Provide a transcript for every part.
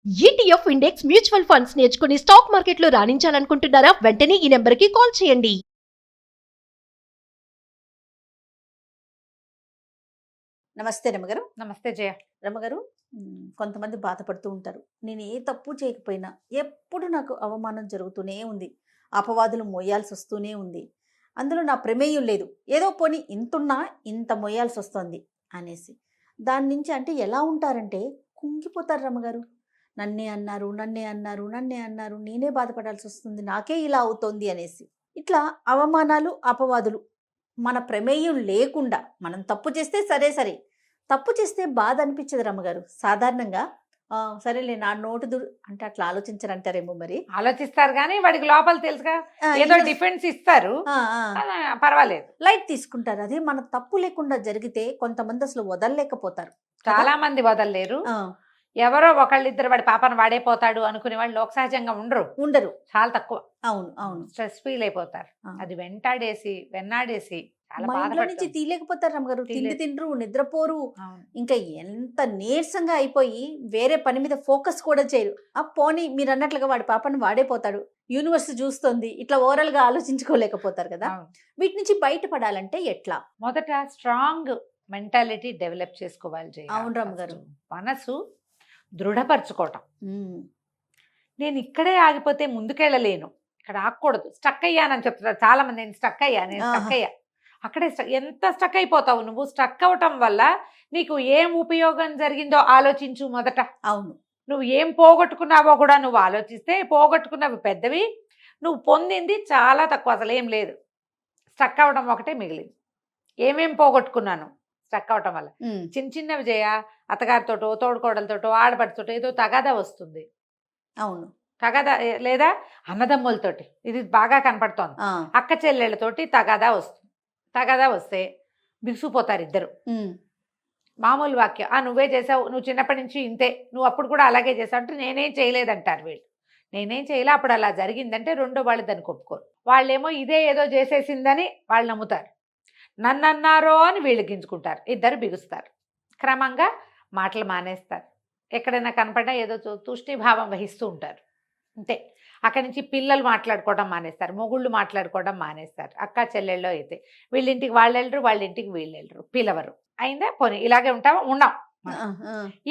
ETF index mutual funds నేర్చుకుని stock మార్కెట్లో రాణించాలనుకుంటున్నారా? వెంటనే ఈ నెంబర్కి కాల్ చేయండి. నమస్తే రమగారు. నమస్తే జయ. రమగారు, కొంతమంది బాధపడుతూ ఉంటారు. నేను ఏ తప్పు చేయకపోయినా ఎప్పుడు నాకు అవమానం జరుగుతూనే ఉంది, అపవాదులు మోయాల్సి వస్తూనే ఉంది, అందులో నా ప్రమేయం లేదు, ఏదో పోనీ ఇంతున్నా ఇంత మోయాల్సి వస్తుంది అనేసి దాని నుంచి అంటే ఎలా ఉంటారంటే కుంగిపోతారు రమగారు. నన్నే అన్నారు, నన్నే అన్నారు, నన్నే అన్నారు, నేనే బాధపడాల్సి వస్తుంది, నాకే ఇలా అవుతోంది అనేసి ఇట్లా అవమానాలు అపవాదులు మన ప్రమేయం లేకుండా మనం తప్పు చేస్తే సరే సరే, తప్పు చేస్తే బాధ అనిపించదు రమ్మగారు సాధారణంగా. సరేలే నా నోటు అంటే అట్లా ఆలోచించరంటారేమో. మరి ఆలోచిస్తారు కానీ వాడికి లోపల తెలుసుగా ఏదో డిఫెన్స్ ఇస్తారు, పర్వాలేదు, లైట్ తీసుకుంటారు. అదే మన తప్పు లేకుండా జరిగితే కొంతమంది అసలు వదలలేకపోతారు, చాలా మంది వదలలేరు. ఎవరో ఒకళ్ళిద్దరు వాడి పాపను వాడే పోతాడు అనుకునే వాళ్ళు లోక సహజంగా ఉండరు, చాలా తక్కువ. అవును అవును, స్ట్రెస్ ఫీల్ అయిపోతారు. అది వెన్నాడేసి నుంచి తీయలేకపోతారు రమ్మగారు. తిండి తిండ్రు, నిద్రపోరు, ఇంకా ఎంత నీరసంగా అయిపోయి వేరే పని మీద ఫోకస్ కూడా చేయరు. ఆ పోనీ మీరు అన్నట్లుగా వాడి పాపను వాడైపోతాడు, యూనివర్స్ చూస్తుంది, ఇట్లా ఓవరాల్ గా ఆలోచించుకోలేకపోతారు కదా. వీటి నుంచి బయటపడాలంటే ఎట్లా? మొదట స్ట్రాంగ్ మెంటాలిటీ డెవలప్ చేసుకోవాలి. అవును రమ్మగారు, మనసు దృఢపరచుకోవటం. నేను ఇక్కడే ఆగిపోతే ముందుకెళ్ళలేను, ఇక్కడ ఆగకూడదు, స్టక్ అయ్యానని చెప్తున్నారు చాలా మంది. నేను స్టక్ అయ్యా అక్కడే ఎంత స్టక్ అయిపోతావు నువ్వు. స్టక్ అవటం వల్ల నీకు ఏం ఉపయోగం జరిగిందో ఆలోచించు మొదట. అవును, నువ్వు ఏం పోగొట్టుకున్నావో కూడా నువ్వు ఆలోచిస్తే పోగొట్టుకున్నవి పెద్దవి, నువ్వు పొందింది చాలా తక్కువ, అసలు ఏం లేదు. స్టక్ అవడం ఒకటే మిగిలింది. ఏమేం పోగొట్టుకున్నాను స్టక్ అవటం వల్ల? చిన్న చిన్నవి చేయ, అత్తగారితోటో తోడుకోడలతోటో ఆడపడితోటో ఏదో తగాదా వస్తుంది. అవును, తగాదా లేదా అన్నదమ్ములతోటి ఇది బాగా కనపడుతోంది. అక్క చెల్లెళ్ళతోటి తగాదా వస్తే బిగుసిపోతారు ఇద్దరు. మామూలు వాక్యం, నువ్వే చేసావు, నువ్వు చిన్నప్పటి నుంచి ఇంతే, నువ్వు అప్పుడు కూడా అలాగే చేసావు అంటే నేనేం చేయలేదంటారు వీళ్ళు. నేనేం చేయలే, అప్పుడు అలా జరిగిందంటే రెండో వాళ్ళు దాన్ని ఒప్పుకోరు. వాళ్ళేమో ఇదే ఏదో చేసేసిందని వాళ్ళు నమ్ముతారు. నన్ను అన్నారో అని వీళ్ళు గింజుకుంటారు, ఇద్దరు బిగుస్తారు. క్రమంగా మాటలు మానేస్తారు, ఎక్కడైనా కనపడినా ఏదో తూష్ణీభావం వహిస్తూ ఉంటారు అంతే. అక్కడి నుంచి పిల్లలు మాట్లాడుకోవడం మానేస్తారు, మొగుళ్ళు మాట్లాడుకోవడం మానేస్తారు. అక్క చెల్లెళ్ళో అయితే వీళ్ళింటికి వాళ్ళు వెళ్ళరు, వాళ్ళ ఇంటికి వీళ్ళు వెళ్ళరు, పిలవరు. అయిందా పోనీ ఇలాగే ఉన్నాం.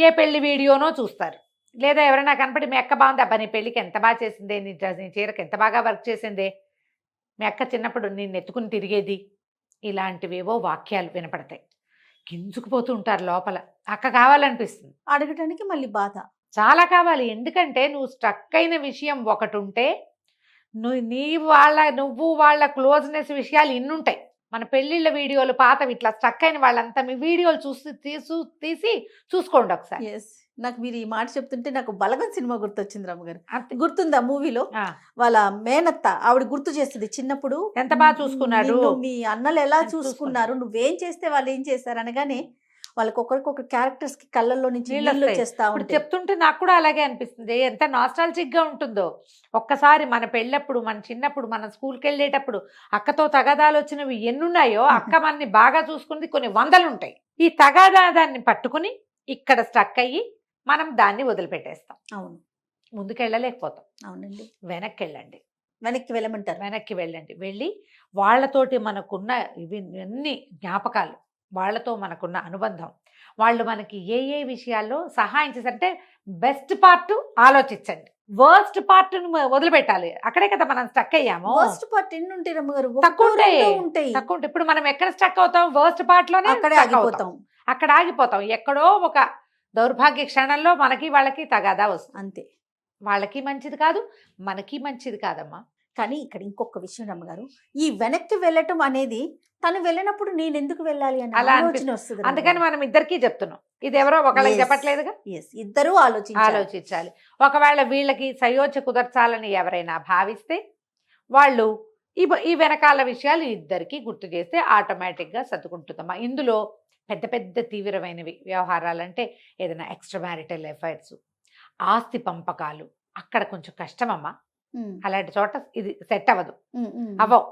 ఏ పెళ్లి వీడియోనో చూస్తారు, లేదా ఎవరైనా కనపడి మీ అక్క బాగుంది, అబ్బా నీ పెళ్ళికి ఎంత బాగా చేసిందే, నీ చీరకు ఎంత బాగా వర్క్ చేసిందే, మీ అక్క చిన్నప్పుడు నేను ఎత్తుకుని తిరిగేది, ఇలాంటివేవో వాక్యాలు వినపడతాయి. గింజుకుపోతూ ఉంటారు లోపల. అక్క కావాలనిపిస్తుంది, అడగటానికి మళ్ళీ బాధ చాలా కావాలి. ఎందుకంటే నువ్వు స్ట్రక్ అయిన విషయం ఒకటి ఉంటే నువ్వు వాళ్ళ క్లోజ్నెస్ విషయాలు ఇన్నుంటాయి. మన పెళ్ళిళ్ళ వీడియోలు పాతవి ఇట్లా స్ట్రక్ అయిన వాళ్ళంతా మీ వీడియోలు తీసి చూసుకోండి ఒకసారి. నాకు మీరు ఈ మాట చెప్తుంటే నాకు బలగం సినిమా గుర్తొచ్చింది రమ్మగారు. గుర్తుందా? మూవీలో వాళ్ళ మేనత్త ఆవిడ గుర్తు చేస్తుంది, చిన్నప్పుడు ఎంత బాగా చూసుకున్నాడు, మీ అన్నలు ఎలా చూసుకున్నారు, నువ్వేం చేస్తే వాళ్ళు ఏం చేస్తారు అనగానే వాళ్ళకి ఒకరికొకరు క్యారెక్టర్స్ కి కళ్ళల్లో నుంచి నీళ్ళు వచ్చేస్తా ఉంటాయి. చెప్తుంటే నాకు కూడా అలాగే అనిపిస్తుంది, ఎంత నాస్టాలజిక్ గా ఉంటుందో. ఒక్కసారి మన పెళ్ళప్పుడు, మన చిన్నప్పుడు, మన స్కూల్కి వెళ్ళేటప్పుడు అక్కతో తగాదాలు వచ్చినవి ఎన్నున్నాయో, అక్క మనని బాగా చూసుకుంది కొన్ని వందలు ఉంటాయి. ఈ తగాదాన్ని పట్టుకుని ఇక్కడ స్ట్రక్ అయ్యి మనం దాన్ని వదిలిపెట్టేస్తాం. అవును, ముందుకు వెళ్ళలేకపోతాం. అవునండి, వెనక్కి వెళ్ళండి. వెనక్కి వెళ్ళమంటారు. వెనక్కి వెళ్ళండి, వెళ్ళి వాళ్ళతోటి మనకున్న ఇవి అన్ని జ్ఞాపకాలు, వాళ్ళతో మనకున్న అనుబంధం, వాళ్ళు మనకి ఏ ఏ విషయాల్లో సహాయం చేశారంటే బెస్ట్ పార్ట్ ఆలోచించండి, వర్స్ట్ పార్ట్ వదిలిపెట్టాలి. అక్కడే కదా మనం స్టక్ అయ్యాము. వర్స్ట్ పార్ట్ ఎన్ని ఉంటాయి రమ్మగారు? తక్కువ ఉంటాయి. ఇప్పుడు మనం ఎక్కడ స్టక్ అవుతాం? వర్స్ట్ పార్ట్ లోనే అక్కడ ఆగిపోతాం. ఎక్కడో ఒక దౌర్భాగ్య క్షణంలో మనకి వాళ్ళకి తగాదా వస్తుంది, అంతే. వాళ్ళకి మంచిది కాదు, మనకి మంచిది కాదమ్మా. కానీ ఇక్కడ ఇంకొక విషయం రమ్మగారు, ఈ వెనక్కి వెళ్ళటం అనేది తను వెళ్ళినప్పుడు నేను ఎందుకు వెళ్ళాలి అని ఆలోచన వస్తుంది. అందుకని మనం ఇద్దరికీ చెప్తున్నాం, ఇది ఎవరో ఒకళ్ళకి చెప్పట్లేదుగా, ఇద్దరూ ఆలోచించాలి. ఒకవేళ వీళ్ళకి సయోధ్య కుదర్చాలని ఎవరైనా భావిస్తే వాళ్ళు ఈ వెనకాల విషయాలు ఇద్దరికి గుర్తు చేస్తే ఆటోమేటిక్గా సర్దుకుంటుందమ్మా. ఇందులో పెద్ద పెద్ద తీవ్రమైనవి వ్యవహారాలంటే ఏదైనా ఎక్స్ట్రా మ్యారిటల్ అఫైర్స్, ఆస్తి పంపకాలు, అక్కడ కొంచెం కష్టమమ్మా. అలాంటి చోట ఇది సెట్ అవ్వవు.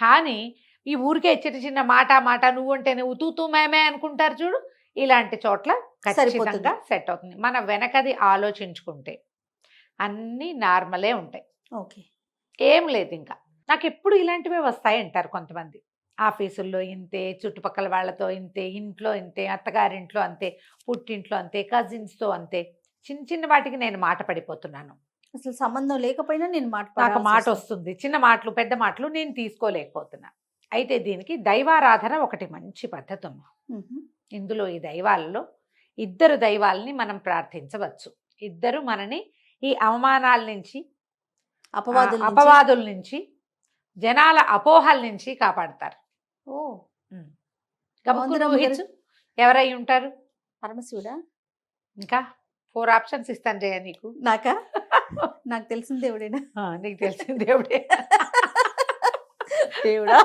కానీ ఈ ఊరికే చిన్న చిన్న మాట నువ్వు అంటే నువ్వు తూతూ మేమే అనుకుంటారు చూడు, ఇలాంటి చోట్ల ఖచ్చితంగా సెట్ అవుతుంది. మన వెనకది ఆలోచించుకుంటే అన్నీ నార్మలే ఉంటాయి. ఓకే. ఏం లేదు ఇంకా. నాకు ఎప్పుడు ఇలాంటివే వస్తాయి అంటారు కొంతమంది. ఆఫీసుల్లో ఇంతే, చుట్టుపక్కల వాళ్ళతో ఇంతే, ఇంట్లో ఇంతే, అత్తగారింట్లో అంతే, పుట్టింట్లో అంతే, కజిన్స్తో అంతే. చిన్న చిన్న వాటికి నేను మాట పడిపోతున్నాను. అసలు సంబంధం లేకపోయినా నేను నాకు మాట వస్తుంది, చిన్న మాటలు పెద్ద మాటలు నేను తీసుకోలేకపోతున్నా. అయితే దీనికి దైవారాధన ఒకటి మంచి పద్ధతి అమ్మా. ఇందులో ఈ దైవాలలో ఇద్దరు దైవాలని మనం ప్రార్థించవచ్చు. ఇద్దరు మనని ఈ అవమానాల నుంచి, అపవాదుల నుంచి, జనాల అపోహల నుంచి కాపాడతారు. ఓ గమ్మున ఊహించు, ఎవరై ఉంటారు? పరమశివుడా? ఇంకా 4 ఆప్షన్స్ ఇస్తాను జయ నీకు. నాకా? నాకు తెలిసిన దేవుడేనా? నీకు తెలిసిన దేవుడే. దేవుడా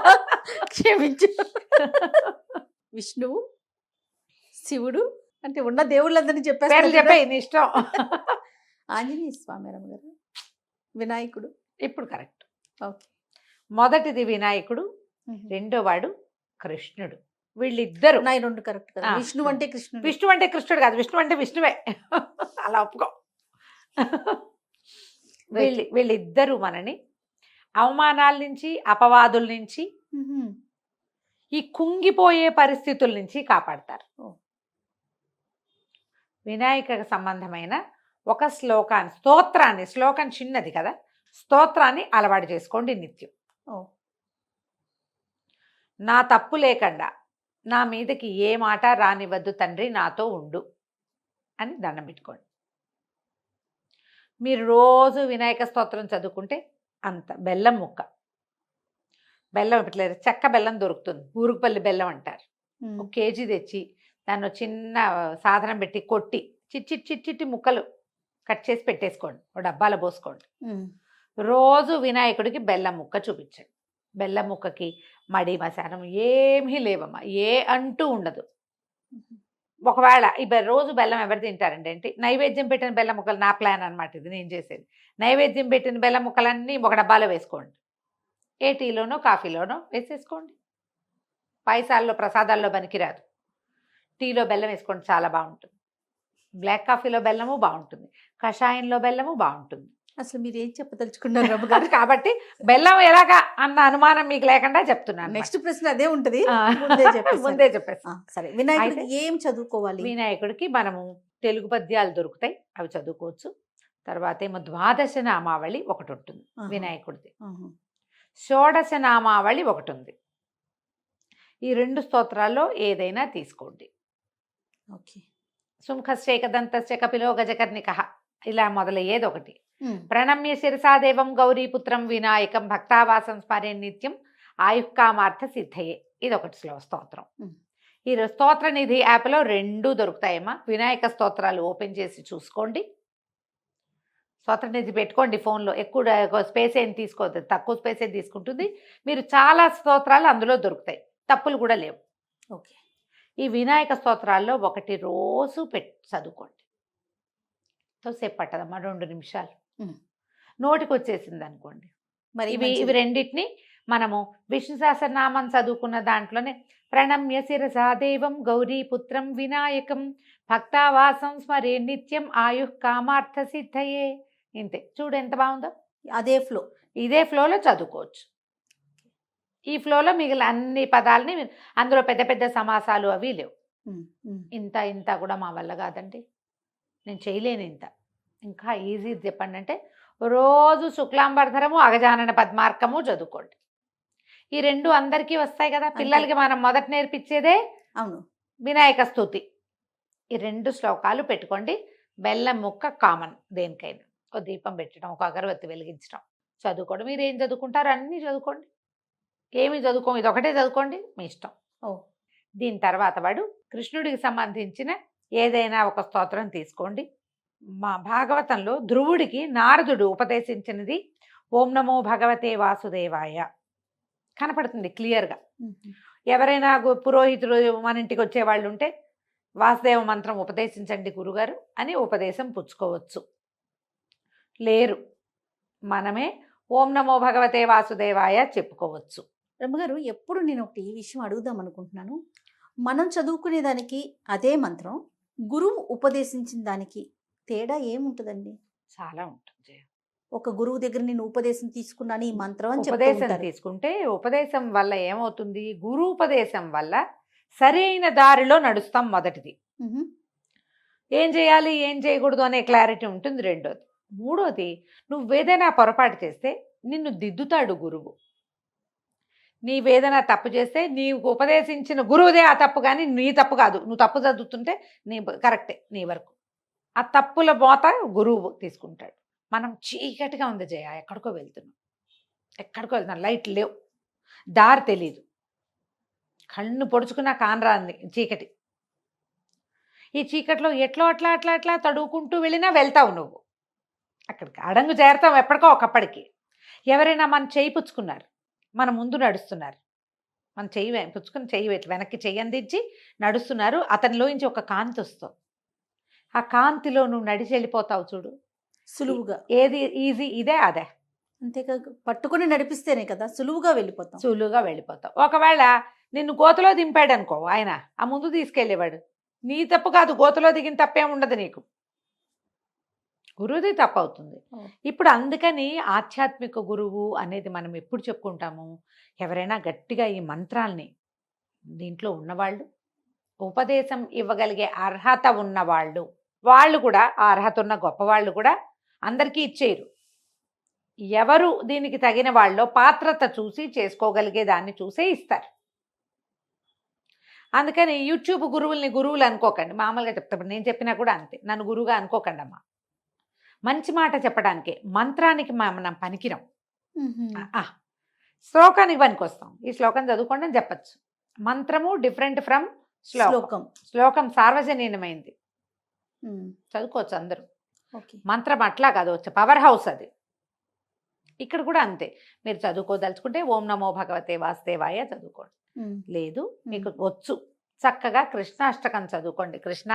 క్షమించు. విష్ణువు, శివుడు, అంటే ఉన్న దేవుళ్ళందరినీ పేర్లు చెప్పే నీ ఇష్టం. ఆంజనేయ స్వామి గారు, వినాయకుడు. ఇప్పుడు కరెక్ట్. ఓకే. మొదటిది వినాయకుడు, రెండో వాడు కృష్ణుడు. వీళ్ళిద్దరు రెండు కరెక్ట్ కదా. విష్ణు అంటే కృష్ణుడు. విష్ణు అంటే కృష్ణుడు కాదు, విష్ణు అంటే విష్ణువే. అలా ఒప్పుకో. వీళ్ళిద్దరూ మనని అవమానాల నుంచి, అపవాదుల నుంచి, ఈ కుంగిపోయే పరిస్థితుల నుంచి కాపాడతారు. వినాయక సంబంధమైన ఒక స్తోత్రాన్ని, శ్లోకం చిన్నది కదా, స్తోత్రాన్ని అలవాటు చేసుకోండి నిత్యం. నా తప్పు లేకుండా నా మీదకి ఏ మాట రానివ్వద్దు తండ్రి, నాతో ఉండు అని దండం పెట్టుకోండి. మీరు రోజు వినాయక స్తోత్రం చదువుకుంటే అంత బెల్లం ముక్క, బెల్లం పెట్టలేరు, చెక్క బెల్లం దొరుకుతుంది, ఊరుగుపల్లి బెల్లం అంటారు. 1 కేజీ తెచ్చి దాన్ని చిన్న సాధనం పెట్టి కొట్టి చిట్టి ముక్కలు కట్ చేసి పెట్టేసుకోండి, ఒక డబ్బాలో పోసుకోండి. రోజు వినాయకుడికి బెల్లం ముక్క చూపించండి. బెల్లం ముక్కకి మడి మశానం ఏమీ లేవమ్మా, ఏ అంటూ ఉండదు. ఒకవేళ రోజు బెల్లం ఎవరు తింటారండి అంటే, నైవేద్యం పెట్టిన బెల్లం ముక్కలు, నా ప్లాన్ అనమాట ఇది, నేను చేసేది. నైవేద్యం పెట్టిన బెల్లం ముక్కలన్నీ ఒక డబ్బాలో వేసుకోండి, ఏ టీలోనో కాఫీలోనో వేసేసుకోండి. పాయసాల్లో ప్రసాదాల్లో పనికిరాదు. టీలో బెల్లం వేసుకోండి, చాలా బాగుంటుంది. బ్లాక్ కాఫీలో బెల్లము బాగుంటుంది, కషాయంలో బెల్లము బాగుంటుంది. అసలు మీరు ఏం చెప్పదలుచుకున్నారు రమ్మ గారు? కాబట్టి బెల్లం ఎలాగా అన్న అనుమానం మీకు లేకుండా చెప్తున్నాను. నెక్స్ట్ ప్రశ్న అదే ఉంటుంది, ముందే చెప్పేసి. సరే, వినాయకుడికి ఏం చదువుకోవాలి? వినాయకుడికి మనము తెలుగు పద్యాలు దొరుకుతాయి, అవి చదువుకోవచ్చు. తర్వాత ఏమో ద్వాదశ నామావళి ఒకటి ఉంటుంది వినాయకుడిది, షోడశ నామావళి ఒకటి ఉంది. ఈ 2 స్తోత్రాల్లో ఏదైనా తీసుకోండి. ఓకే. సుముఖశ్చేకదంతశ్చ కపిలో గజకర్ణిక, ఇలా మొదలయ్యేది ఒకటి. ప్రణమ్య శిరసాదేవం గౌరీపుత్రం వినాయకం భక్తావాసం స్మరే నిత్యం ఆయుక్కామార్థ సిద్ధయే, ఇది ఒకటి స్తోత్రం. ఈ స్తోత్ర నిధి యాప్లో 2 దొరుకుతాయమ్మా. వినాయక స్తోత్రాలు ఓపెన్ చేసి చూసుకోండి, స్తోత్ర నిధి పెట్టుకోండి ఫోన్లో. ఎక్కువ స్పేస్ ఏం తీసుకోవద్దు, తక్కువ స్పేసే తీసుకుంటుంది. మీరు చాలా స్తోత్రాలు అందులో దొరుకుతాయి, తప్పులు కూడా లేవు. ఓకే. ఈ వినాయక స్తోత్రాల్లో ఒకటి రోజు చదువుకోండి. సేపు పట్టదమ్మా, 2 నిమిషాలు నోటికి వచ్చేసింది అనుకోండి. మరి ఇవి రెండింటిని మనము విష్ణు సహస్రనామం చదువుకున్న దాంట్లోనే ప్రణమ్య శిరసాదేవం గౌరీపుత్రం వినాయకం భక్తావాసం స్మరే నిత్యం ఆయుః కామార్థ సిద్ధయే, ఇంతే. చూడు ఎంత బాగుందో. ఇదే ఫ్లోలో చదువుకోవచ్చు. ఈ ఫ్లోలో మిగిలిన అన్ని పదాలని, అందులో పెద్ద పెద్ద సమాసాలు అవి లేవు. ఇంత కూడా మా వల్ల కాదండి, నేను చేయలేను ఇంత. ఇంకా ఈజీ చెప్పండి అంటే, రోజు శుక్లాంబరధరము అగజానన పద్మార్కము చదువుకోండి. ఈ 2 అందరికీ వస్తాయి కదా. పిల్లలకి మనం మొదట నేర్పించేదే వినాయక స్తుతి. ఈ 2 శ్లోకాలు పెట్టుకోండి. బెల్లం ముక్క కామన్ దేనికైనా. ఒక దీపం పెట్టడం, ఒక అగరబత్తి వెలిగించడం, చదువుకోండి. మీరు ఏం చదువుకుంటారో అన్నీ చదువుకోండి, ఏమి చదువుకోండి, ఇది ఒకటే చదువుకోండి, మీ ఇష్టం. దీని తర్వాత వాడు కృష్ణుడికి సంబంధించిన ఏదైనా ఒక స్తోత్రం తీసుకోండి. మా భాగవతంలో ధ్రువుడికి నారదుడు ఉపదేశించినది ఓం నమో భగవతే వాసుదేవాయ కనపడుతుంది క్లియర్గా. ఎవరైనా పురోహితుడు మన ఇంటికి వచ్చేవాళ్ళు ఉంటే వాసుదేవ మంత్రం ఉపదేశించండి గురుగారు అని ఉపదేశం పుచ్చుకోవచ్చు. లేరు, మనమే ఓం నమో భగవతే వాసుదేవాయ చెప్పుకోవచ్చు. రమ్మగారు, ఎప్పుడు నేను ఒకటి ఈ విషయం అడుగుదాం అనుకుంటున్నాను. మనం చదువుకునేదానికి అదే మంత్రం గురువు ఉపదేశించిన దానికి తేడా ఏముంటుందండి? చాలా ఉంటుంది జయ. ఒక గురువు దగ్గర నేను ఉపదేశం తీసుకున్నాను ఈ మంత్రం అని చెప్తూ ఉపదేశం ఉంటారు. తీసుకుంటే ఉపదేశం వల్ల ఏమవుతుంది, గురు ఉపదేశం వల్ల సరైన దారిలో నడుస్తాం మొదటిది. మ్హూ. ఏం చేయాలి ఏం చేయకూడదు అనే క్లారిటీ ఉంటుంది రెండోది. మూడోది, నువ్వేదైనా పొరపాటు చేస్తే నిన్ను దిద్దుతాడు గురువు. నీవేదైనా తప్పు చేస్తే నీకు ఉపదేశించిన గురువుదే ఆ తప్పు, కానీ నీ తప్పు కాదు. నువ్వు తప్పు చదువుతుంటే నీ కరెక్టే నీ వరకు. ఆ తప్పుల మోత గురువు తీసుకుంటాడు. మనం చీకటిగా ఉంది జయ, ఎక్కడికో వెళ్తున్నాం, లైట్ లేవు, దారి తెలీదు, కళ్ళు పొడుచుకున్నా కానరాంది చీకటి. ఈ చీకట్లో ఎట్లో అట్లా అట్లా అట్లా తడువుకుంటూ వెళ్ళినా వెళ్తావు నువ్వు, అక్కడికి అడంగు చేరతావు ఎప్పటికో ఒకప్పటికి. ఎవరైనా మన చేయి పుచ్చుకున్నారు, మన ముందు నడుస్తున్నారు, మన చెయ్యి పుచ్చుకుని చెయ్యి వెనక్కి చెయ్యి అందించి నడుస్తున్నారు, అతనిలోంచి ఒక కాంతి వస్తుంది. ఆ కాంతిలో నువ్వు నడిచి వెళ్ళిపోతావు చూడు, సులువుగా. ఏది ఈజీ, ఇదే అదే. అంతేకాక పట్టుకుని నడిపిస్తేనే కదా సులువుగా వెళ్ళిపోతాం. ఒకవేళ నిన్ను గోతలో దింపాడు అనుకో ఆయన, ఆ ముందు తీసుకెళ్ళేవాడు, నీ తప్పు కాదు, గోతలో దిగిన తప్పేం ఉండదు నీకు, గురువుది తప్పు అవుతుంది. ఇప్పుడు అందుకని ఆధ్యాత్మిక గురువు అనేది మనం ఎప్పుడు చెప్పుకుంటాము, ఎవరైనా గట్టిగా ఈ మంత్రాల్ని దీంట్లో ఉన్నవాళ్ళు, ఉపదేశం ఇవ్వగలిగే అర్హత ఉన్నవాళ్ళు, వాళ్ళు కూడా ఆ అర్హత ఉన్న గొప్పవాళ్ళు కూడా అందరికీ ఇచ్చేయరు. ఎవరు దీనికి తగిన వాళ్ళో పాత్రత చూసి చేసుకోగలిగే దాన్ని చూసే ఇస్తారు. అందుకని యూట్యూబ్ గురువులు అనుకోకండి, మామూలుగా చెప్తాను, నేను చెప్పినా కూడా అంతే, నన్ను గురువుగా అనుకోకండి అమ్మా. మంచి మాట చెప్పడానికే, మంత్రానికి మనం పనికిరం, శ్లోకానికి పనికొస్తాం. ఈ శ్లోకం చదువుకోండి అని చెప్పచ్చు. మంత్రము డిఫరెంట్ ఫ్రమ్ శ్లోకం సార్వజనీయమైంది, చదువుకోవచ్చు అందరూ. మంత్రం అట్లా కాదు, వచ్చే పవర్ హౌస్ అది. ఇక్కడ కూడా అంతే, మీరు చదువుకోదలుచుకుంటే ఓం నమో భగవతే వాసుదేవాయ చదువుకోండి, లేదు మీకు వచ్చు చక్కగా కృష్ణాష్టకం చదువుకోండి. కృష్ణ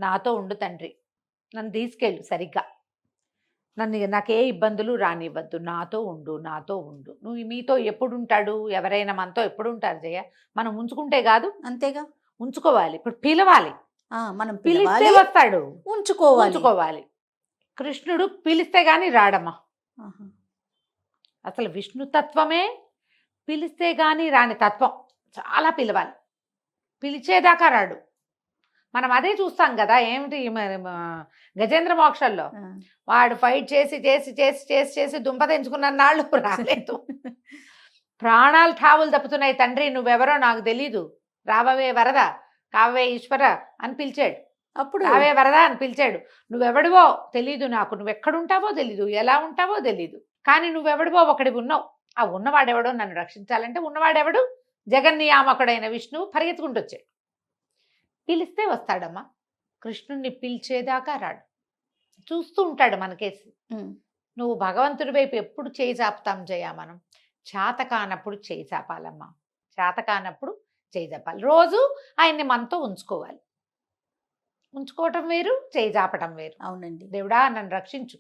నాతో ఉండు తండ్రి, నన్ను తీసుకెళ్ళు సరిగ్గా, నాకే ఇబ్బందులు రానివ్వద్దు, నాతో ఉండు. నువ్వు మీతో ఎప్పుడు ఉంటాడు, ఎవరైనా మనతో ఎప్పుడు ఉంటారు జయ, మనం ఉంచుకుంటే కాదు, అంతేగా ఉంచుకోవాలి. ఇప్పుడు పిలవాలి, మనం పిలిస్తే వస్తాడు, ఉంచుకోవాలి. కృష్ణుడు పిలిస్తే గాని రాడమ్మా. అసలు విష్ణుతత్వమే పిలిస్తే గాని రాని తత్వం, చాలా పిలవాలి, పిలిచేదాకా రాడు. మనం అదే చూస్తాం కదా, ఏమిటి గజేంద్ర మోక్షంలో వాడు ఫైట్ చేసి చేసి చేసి చేసి చేసి దుంప తెంచుకున్న నాళ్ళు రాలేదు, ప్రాణాలు ఠావులు తప్పుతున్నాయి, తండ్రి నువ్వెవరో నాకు తెలీదు, రావవే వరద, కావే ఈశ్వర అని పిలిచాడు. అప్పుడు రావే వరద అని పిలిచాడు. నువ్వెవడివో తెలీదు నాకు, నువ్వెక్కడుంటావో తెలీదు, ఎలా ఉంటావో తెలీదు, కానీ నువ్వెవడివో ఒకడి ఉన్నావు. ఆ ఉన్నవాడెవడో నన్ను రక్షించాలంటే ఉన్నవాడెవడు, జగన్నియామకుడైన విష్ణువు పరిగెత్తుకుంటూ వచ్చాడు. పిలిస్తే వస్తాడమ్మా, కృష్ణుణ్ణి పిలిచేదాకా రాడు, చూస్తూ ఉంటాడు మనకేసి. నువ్వు భగవంతుడి వైపు ఎప్పుడు చేయి చాపుతాం జయ, మనం చేత కానప్పుడు చేయి చాపాలమ్మా, చేత కానప్పుడు చేయి చాపాలి. రోజు ఆయన్ని మనతో ఉంచుకోవాలి, ఉంచుకోవటం వేరు, చేయి చాపటం వేరు. అవునండి. దేవుడా నన్ను రక్షించు,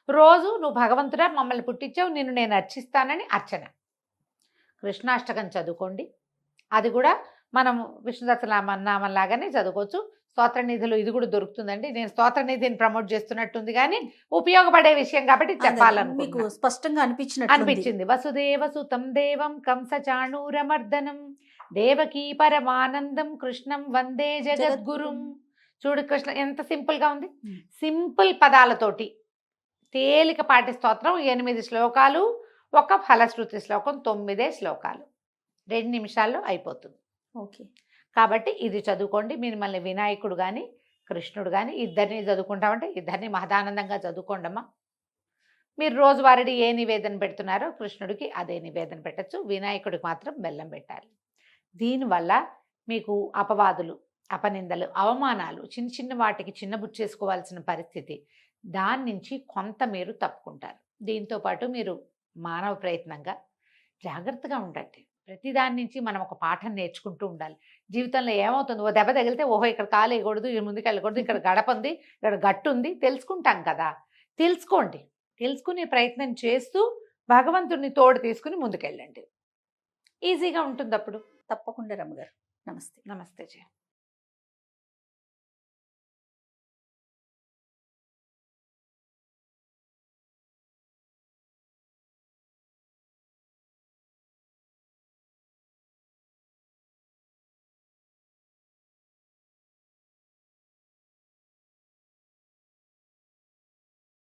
రోజు నువ్వు భగవంతుడా మమ్మల్ని పుట్టించావు, నిన్ను నేను అర్చిస్తానని అర్చన. కృష్ణాష్టకం చదువుకోండి, అది కూడా మనం విష్ణు సహస్రనామం లాగానే చదువుకోవచ్చు. స్తోత్రనిధులు ఇది కూడా దొరుకుతుందండి, నేను స్తోత్రనిధిని ప్రమోట్ చేస్తున్నట్టుంది కానీ ఉపయోగపడే విషయం కాబట్టి చెప్పాలనుకుంటున్నా. స్పష్టంగా అనిపించింది. వసుదేవ సుతం దేవం కంస చాణూరమర్దనం దేవకీ పరమానందం కృష్ణం వందే జగద్గురుం. చూడు కృష్ణ ఎంత సింపుల్ గా ఉంది, సింపుల్ పదాలతోటి తేలికపాటి స్తోత్రం, 8 శ్లోకాలు, ఒక ఫలశ్రుతి శ్లోకం, 9 శ్లోకాలు, 2 నిమిషాల్లో అయిపోతుంది. ఓకే, కాబట్టి ఇది చదువుకోండి. మిమ్మల్ని వినాయకుడు కానీ కృష్ణుడు కానీ ఇద్దరిని చదువుకుంటామంటే ఇద్దరిని మహదానందంగా చదువుకోండమ్మా. మీరు రోజువారీ ఏ నివేదన పెడుతున్నారో కృష్ణుడికి అదే నివేదన పెట్టచ్చు, వినాయకుడికి మాత్రం బెల్లం పెట్టాలి. దీనివల్ల మీకు అపవాదులు, అపనిందలు, అవమానాలు, చిన్న చిన్న వాటికి చిన్నబుచ్చేసుకోవాల్సిన పరిస్థితి, దాని నుంచి కొంత మీరు తప్పుకుంటారు. దీంతోపాటు మీరు మానవ ప్రయత్నంగా జాగ్రత్తగా ఉండండి. ప్రతి దాని నుంచి మనం ఒక పాఠం నేర్చుకుంటూ ఉండాలి. జీవితంలో ఏమవుతుంది, ఓ దెబ్బ తగిలితే ఓహో ఇక్కడ కాలు వేయకూడదు, ముందుకు వెళ్ళకూడదు, ఇక్కడ గడప ఉంది, ఇక్కడ గట్టు ఉంది, తెలుసుకుంటాం కదా. తెలుసుకోండి, తెలుసుకునే ప్రయత్నం చేస్తూ భగవంతుడిని తోడు తీసుకుని ముందుకెళ్ళండి, ఈజీగా ఉంటుంది. అప్పుడు తప్పకుండా రమ్మగారు. నమస్తే. నమస్తే జయ.